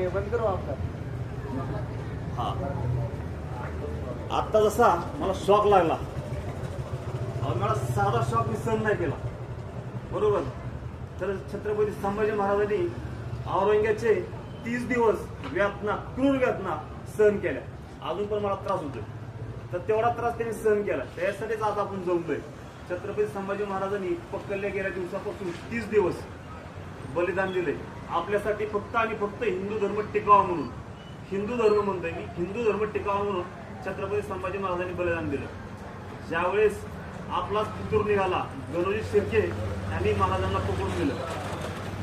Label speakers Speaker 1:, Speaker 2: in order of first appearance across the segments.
Speaker 1: हे बंद करू आपलं.
Speaker 2: हा आत्ता जसा मला शॉक लागला, मला साधा शॉक मी सहन नाही केला, बरोबर. तर छत्रपती संभाजी महाराजांनी औरंगाबादचे 30 दिवस यातना, क्रूर यातना सहन केल्या. अजून पण मला त्रास होतोय, तर तेवढा त्रास त्यांनी सहन केला. त्यासाठीच आज आपण जमलोय. छत्रपती संभाजी महाराजांनी पकडल्या गेल्या दिवसापासून 30 दिवस बलिदान दिले आपल्यासाठी, फक्त आणि फक्त हिंदू धर्म टिकावा म्हणून. हिंदू धर्म म्हणतोय मी, हिंदू धर्म टिकावा म्हणून छत्रपती संभाजी महाराजांनी बलिदान दिलं. ज्यावेळेस आपलाच पुतूर निघाला गणोजी शिर्के यांनी महाराजांना पकडून दिलं.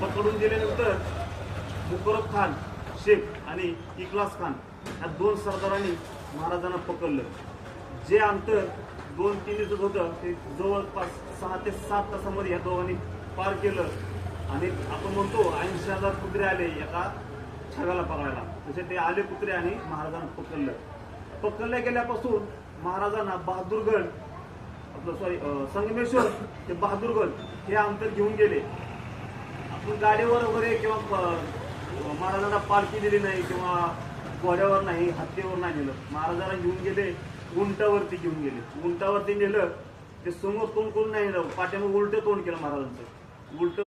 Speaker 2: पकडून दिल्यानंतर मुकरब खान शेख आणि इखलास खान या 2 सरदारांनी महाराजांना पकडलं. जे अंतर 2-3 दिवस होतं ते जवळपास 6 ते 7 तासामध्ये या दोघांनी पार केलं. आणि आपण म्हणतो 80,000 कुत्रे आले एका छगाला पकडायला, तसे ते आले कुत्रे आणि महाराजांना पकडलं. पकडल्या गेल्यापासून महाराजांना बहादूरगड, आपलं संगमेश्वर ते बहादूरगड हे अंतर घेऊन गेले. आपण गाडीवर वगैरे किंवा महाराजांना पालखी दिली नाही किंवा घोड्यावर नाही, हत्तीवर नाही नेलं. महाराजांना घेऊन गेले, उंटावरती घेऊन गेले. उंटावरती नेलं, ते समोर तोंड करून नाही नेलं, पाठ्यामुळे उलटं तोंड केलं महाराजांचं. उलट